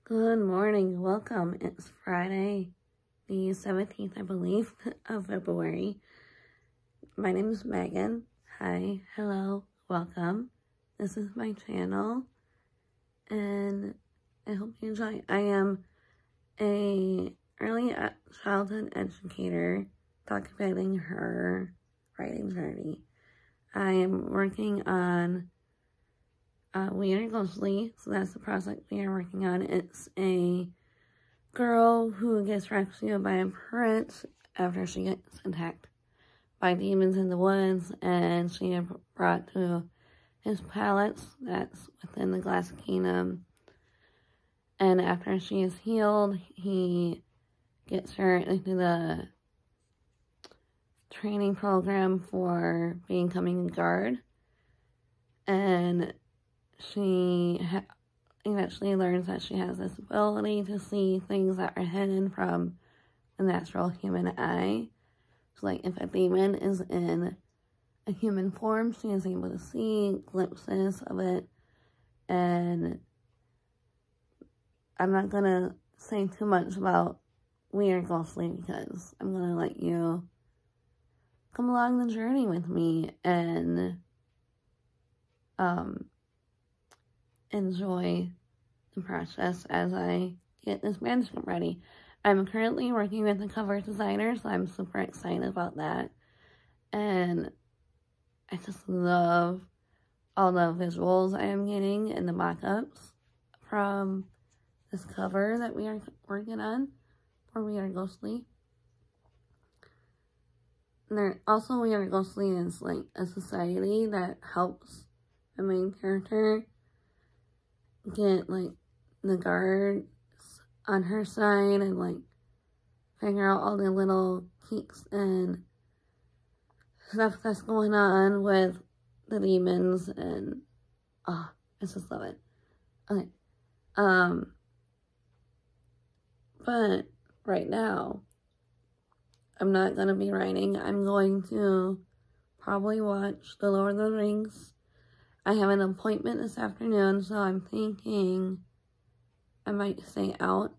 Good morning, welcome. It's Friday, the 17th, I believe, of February. My name is Megan. Hi, hello, welcome. This is my channel, and I hope you enjoy. I am a early childhood educator documenting her writing journey. I am working on We Are Ghostly, so that's the project we are working on. It's a girl who gets rescued by a prince after she gets attacked by demons in the woods, and she is brought to his palace that's within the Glass Kingdom. And after she is healed, he gets her into the training program for becoming a guard, and she eventually learns that she has this ability to see things that are hidden from the natural human eye. So, like, if a demon is in a human form, she is able to see glimpses of it. And I'm not gonna say too much about We Are Ghostly because I'm gonna let you come along the journey with me and enjoy the process as I get this manuscript ready. I'm currently working with a cover designer, so I'm super excited about that. And I just love all the visuals I am getting and the mock-ups from this cover that we are working on for We Are Ghostly. And also, We Are Ghostly is like a society that helps the main character get like the guards on her side and like figure out all the little kinks and stuff that's going on with the demons, and I just love it. Okay. But right now I'm not gonna be writing. I'm going to probably watch The Lord of the Rings. I have an appointment this afternoon, so I'm thinking I might stay out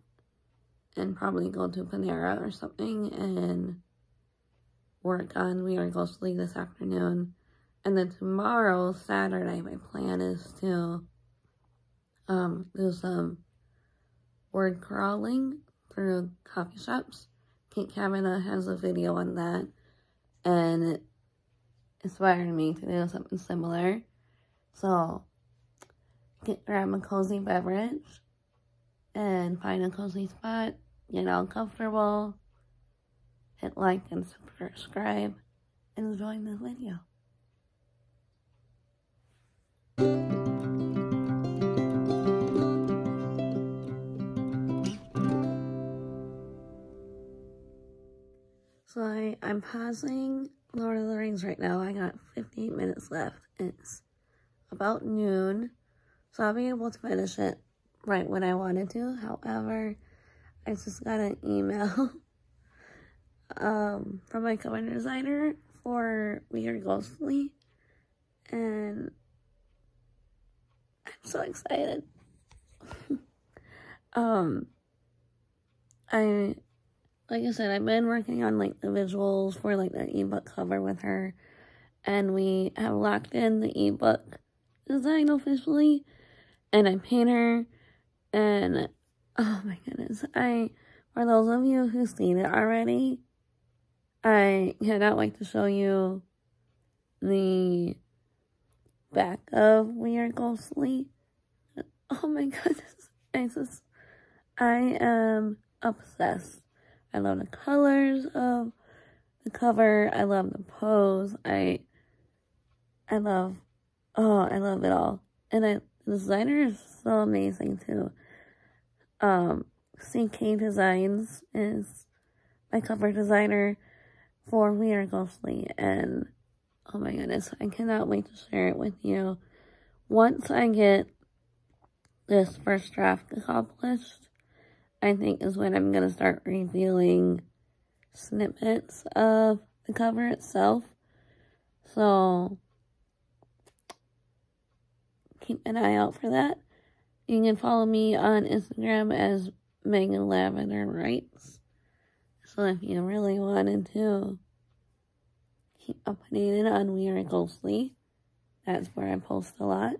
and probably go to Panera or something and work on We Are Ghostly this afternoon. And then tomorrow, Saturday, my plan is to do some word crawling through coffee shops. Kate Kavanaugh has a video on that, and it inspired me to do something similar. So, grab a cozy beverage and find a cozy spot, get all comfortable, hit like and subscribe, and enjoy this video. So I'm pausing Lord of the Rings right now. I got 15 minutes left. It's about noon, so I'll be able to finish it right when I wanted to. However, I just got an email from my cover designer for We Are Ghostly, and I'm so excited. Like I said, I've been working on like the visuals for like the ebook cover with her, and we have locked in the ebook design officially, and I paint her, and oh my goodness, for those of you who've seen it already, I cannot wait to show you the back of We Are Ghostly. Oh my goodness, I am obsessed. I love the colors of the cover. I love the pose. I love it all. And the designer is so amazing too. CK Designs is my cover designer for We Are Ghostly, and oh my goodness, I cannot wait to share it with you. Once I get this first draft accomplished, I think is when I'm going to start revealing snippets of the cover itself. So keep an eye out for that. You can follow me on Instagram as Megan Lavender Writes. So if you really wanted to keep updated on We Are Ghostly, that's where I post a lot.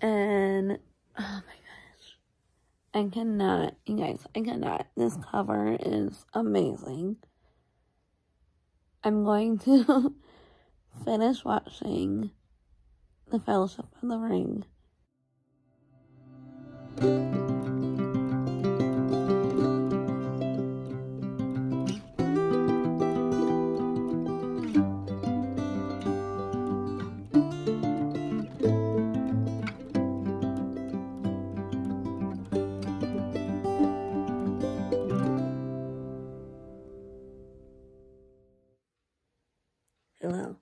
And, oh my gosh, I cannot, you guys, I cannot. This cover is amazing. I'm going to finish watching The Fellowship of the Ring. Hello.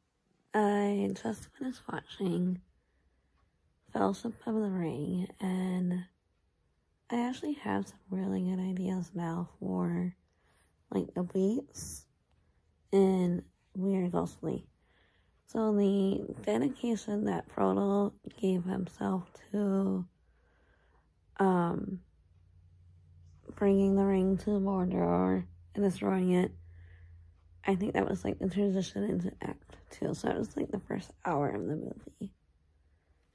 I just finished watching Fellowship of the Ring, and I actually have some really good ideas now for, like, the beats in We Are Ghostly. So the dedication that Frodo gave himself to bringing the ring to Mordor and destroying it, I think that was like the transition into Act 2. So it was like the first hour of the movie.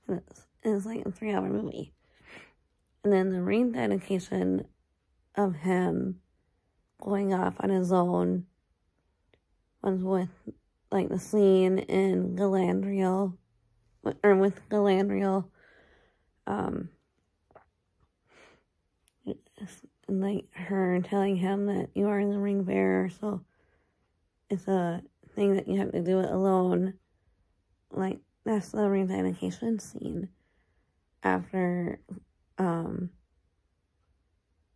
It was like a 3-hour movie. And then the ring dedication of him going off on his own was with like the scene in Galadriel, or with Galadriel, and like her telling him that you are the ring bearer, so it's a thing that you have to do it alone. Like, that's the ring dedication scene after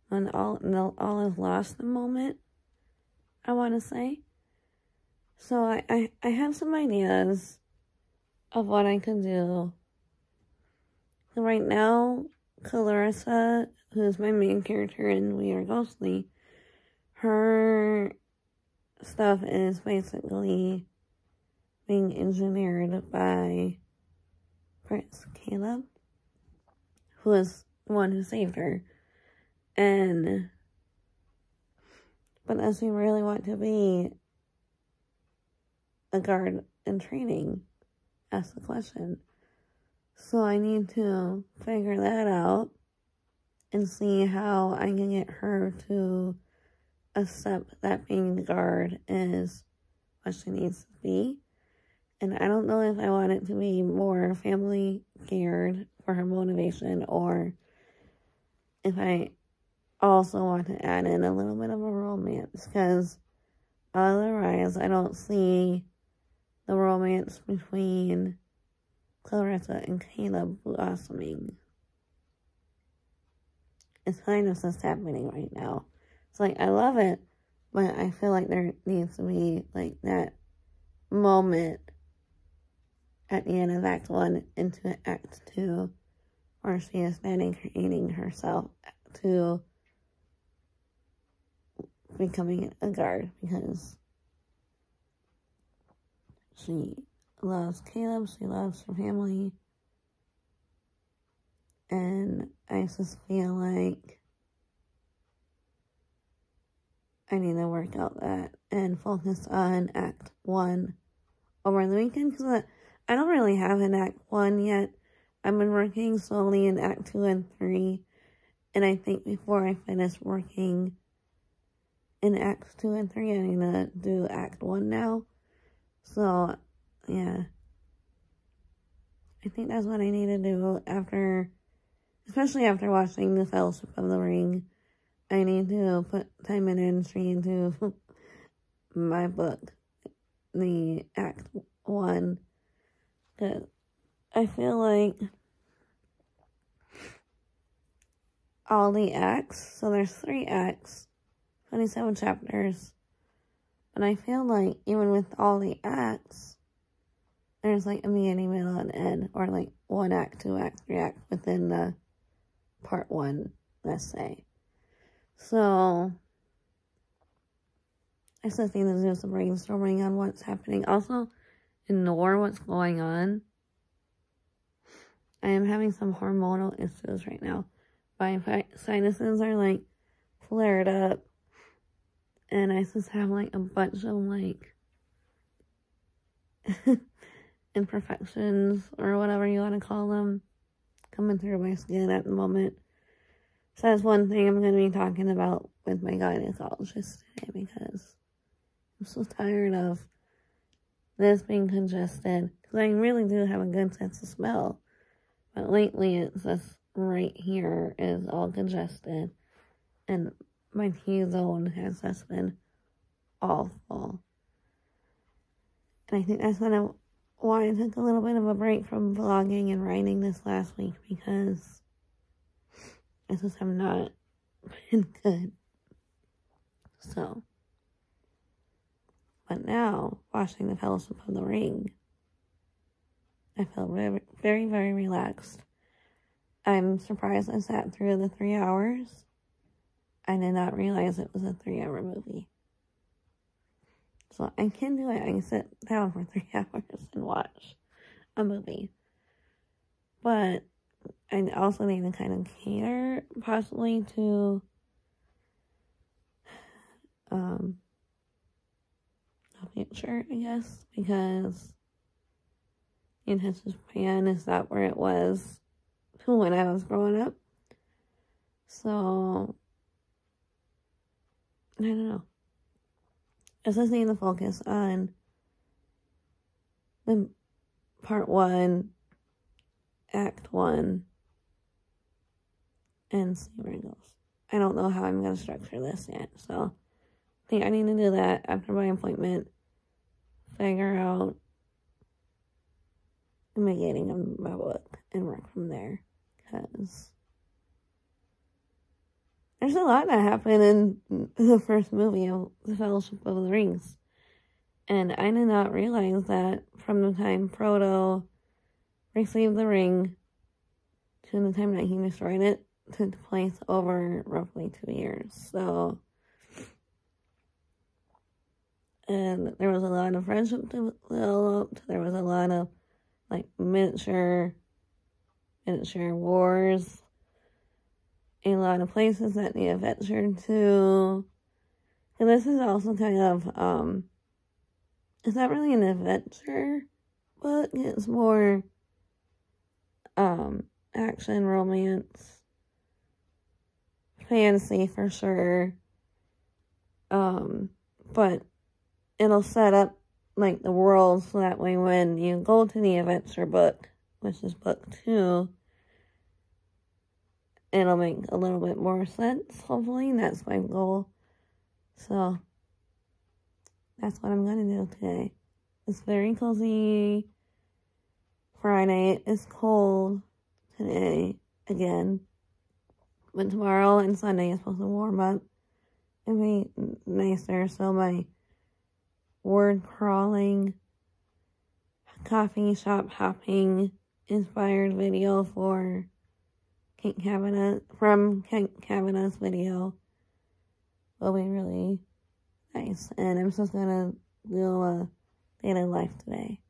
when all is lost the moment, I want to say. So I have some ideas of what I could do. So right now, Clarissa, who's my main character in We Are Ghostly, her stuff is basically being engineered by Prince Caleb, who is the one who saved her. But does he really want to be a guard in training? That's the question. So I need to figure that out and see how I can get her to accept that being the guard is what she needs to be. And I don't know if I want it to be more family geared for her motivation, or if I also want to add in a little bit of a romance, because otherwise I don't see the romance between Clarissa and Caleb blossoming. It's kind of just happening right now. It's like, I love it, but I feel like there needs to be like that moment at the end of Act 1 into Act 2 where she is dedicating herself to becoming a guard, because she loves Caleb, she loves her family, and I just feel like I need to work out that and focus on Act 1 over the weekend, because I don't really have an Act 1 yet. I've been working slowly in Act 2 and 3, and I think before I finish working in Acts 2 and 3, I'm gonna do Act 1 now. So, yeah. I think that's what I need to do especially after watching The Fellowship of the Ring. I need to put time and energy into my book, the Act 1. Because I feel like all the acts, so there's 3 acts, 27 chapters, but I feel like even with all the acts, there's like a beginning, middle, and end, or like 1 act, 2 act, 3 act within the part 1, let's say. So I still think there's just some brainstorming on what's happening. Also, ignore what's going on I am having some hormonal issues right now. My sinuses are like flared up, and I just have like a bunch of like imperfections or whatever you want to call them coming through my skin at the moment. So that's one thing I'm going to be talking about with my gynecologist today, because I'm so tired of this being congested. Because I really do have a good sense of smell. But lately it's just right here is all congested. And my T-zone has just been awful. And I think that's why I took a little bit of a break from vlogging and writing this last week, because I just have not been good. So, but now, watching the Fellowship of the Ring, I feel very, very, very relaxed. I'm surprised I sat through the 3 hours. I did not realize it was a 3-hour movie. So I can do it. I can sit down for 3 hours and watch a movie. But I also need to kind of cater possibly to the future, I guess, because Japan is not where it was when I was growing up. So I don't know. I just need to focus on the part 1, act 1, and see where it goes. I don't know how I'm going to structure this yet, so I think I need to do that after my appointment. Figure out the beginning of my book and work from there, because there's a lot that happened in the first movie of The Fellowship of the Rings. And I did not realize that from the time Frodo received the ring to the time that he destroyed it took place over roughly 2 years. So, and there was a lot of friendship developed. There was a lot of like miniature wars. A lot of places that they adventured to. And this is also kind of, it's not really an adventure book. It's more, action, romance, fantasy for sure. But it'll set up, like, the world so that way when you go to the adventure book, which is book 2, it'll make a little bit more sense, hopefully. That's my goal. So, that's what I'm going to do today. It's very cozy. Friday is cold today, again. But tomorrow and Sunday is supposed to warm up and be nicer. So my word crawling, coffee shop hopping inspired video from Kate Kavanaugh's video will be really nice. And I'm just gonna do a daily life today.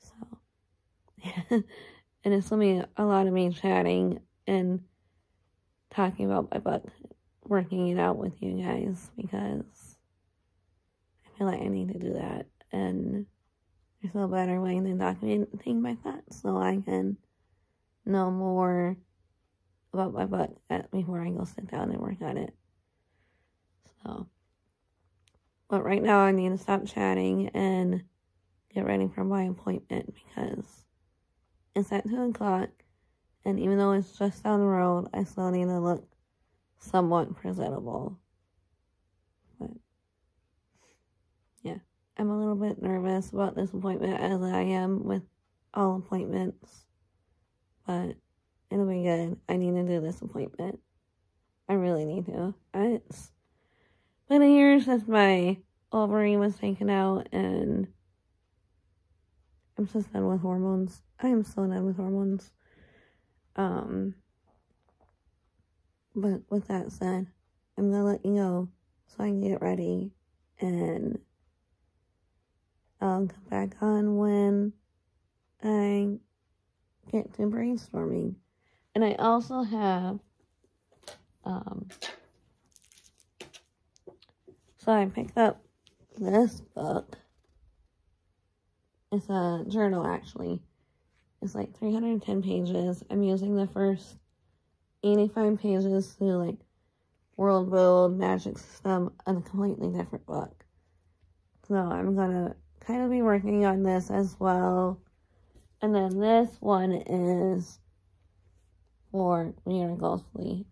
So, yeah. And it's gonna be a lot of me chatting and talking about my book, working it out with you guys, because I feel like I need to do that. And there's no better way than documenting my thoughts so I can know more about my book before I go sit down and work on it. So, but right now I need to stop chatting and get ready for my appointment, because it's at 2 o'clock, and even though it's just down the road, I still need to look somewhat presentable. But yeah, I'm a little bit nervous about this appointment, as I am with all appointments, but it'll be good. I need to do this appointment. I really need to. It's been a year since my ovary was taken out, and I'm just done with hormones. I am so done with hormones. But with that said, I'm gonna let you go so I can get ready, and I'll come back on when I get to brainstorming. And I also have, so I picked up this book. It's a journal, actually. It's like 310 pages. I'm using the first 85 pages to, like, world build, magic system, a completely different book. So I'm gonna kind of be working on this as well. And then this one is for gynecology.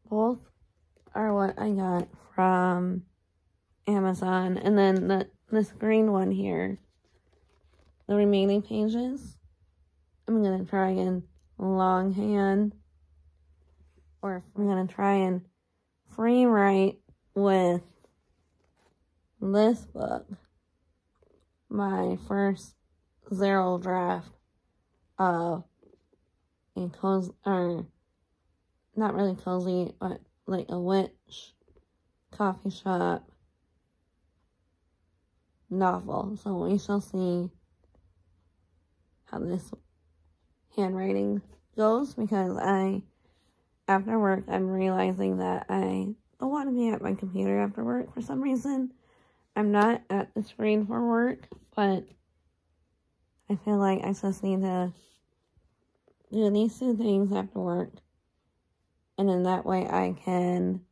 Both are what I got from Amazon. And then this green one here, the remaining pages, I'm going to try and longhand, or I'm going to try and free write with this book, my first zero draft of a cozy, or not really cozy, but like a witch coffee shop novel. So we shall see how this handwriting goes, because after work, I'm realizing that I don't want to be at my computer after work for some reason. I'm not at the screen for work, but I feel like I just need to do these two things after work. And then that way I can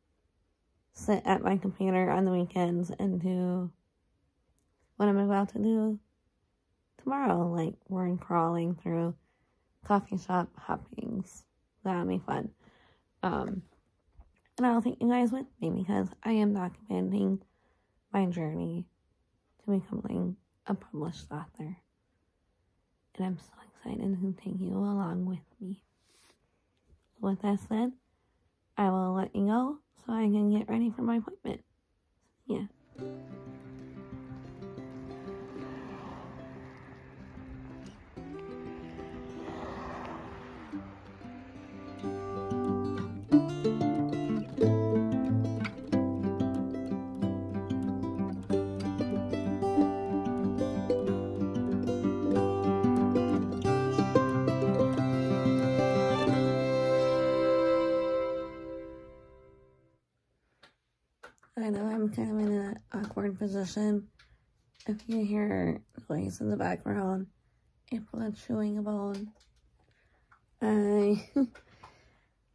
sit at my computer on the weekends and do what I'm about to do tomorrow, like word crawling through coffee shop hoppings. That'll be fun. And I'll take you guys with me, because I am documenting my journey to becoming a published author. And I'm so excited to take you along with me. With that said, I will let you go so I can get ready for my appointment. Yeah. I know I'm kind of in an awkward position. If you hear noise in the background, April is chewing a bone. I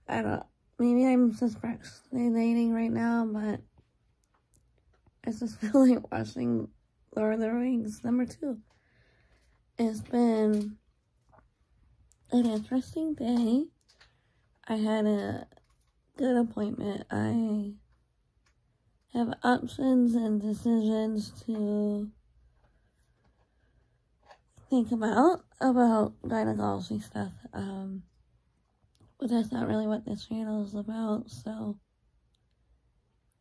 don't, maybe I'm just procrastinating right now, but I just feel like watching Lord of the Rings #2. It's been an interesting day. I had a good appointment. I have options and decisions to think about gynecology stuff. But that's not really what this channel is about, so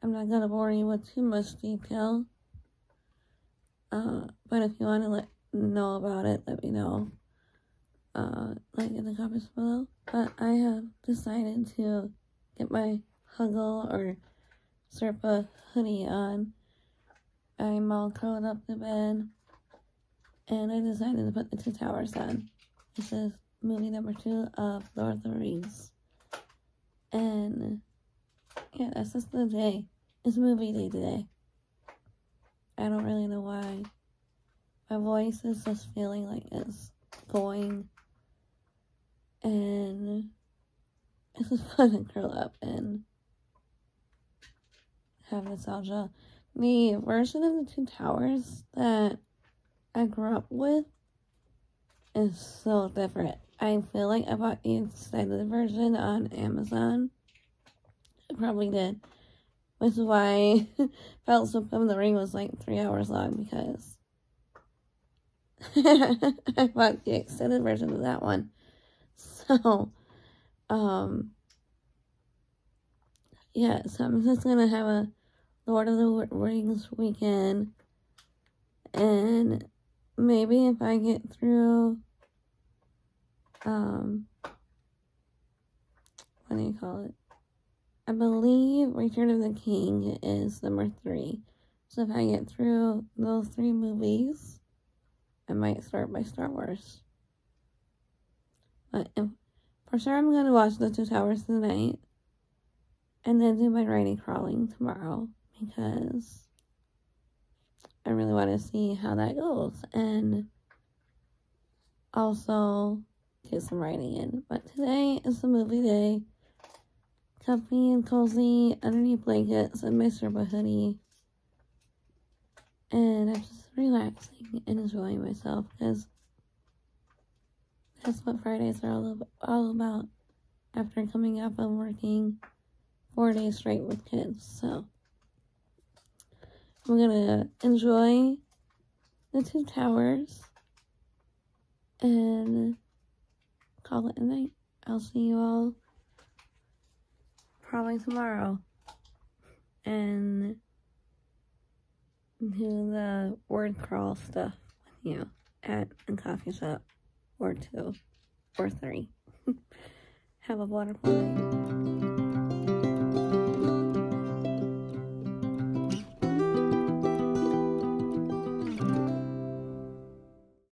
I'm not gonna bore you with too much detail. But if you want to know about it, let me know. Like in the comments below. But I have decided to get my Huggle or Serpa hoodie on. I'm all curled up in bed, and I decided to put the Two Towers on. This is movie #2 of Lord of the Rings. And yeah, that's just the day. It's movie day today. I don't really know why. My voice is just feeling like it's going, and it's just fun to curl up and have nostalgia. The version of the Two Towers that I grew up with is so different. I feel like I bought the extended version on Amazon. I probably did. Which is why Fellowship of the Ring was like 3 hours long, because I bought the extended version of that one. So, yeah, so I'm just gonna have a Lord of the Rings weekend, and maybe if I get through, what do you call it? I believe Return of the King is #3. So if I get through those 3 movies, I might start by Star Wars. But for sure I'm going to watch the 2 Towers tonight. And then do my writing crawling tomorrow. Because I really want to see how that goes. And also get some writing in. But today is the movie day. Comfy and cozy underneath blankets and my Serba hoodie. And I'm just relaxing and enjoying myself. Because that's what Fridays are all about. After coming up and working 4 days straight with kids. So I'm gonna enjoy the 2 Towers and call it a night. I'll see you all probably tomorrow and do the word crawl stuff with you at a coffee shop or 2 or 3. Have a wonderful night.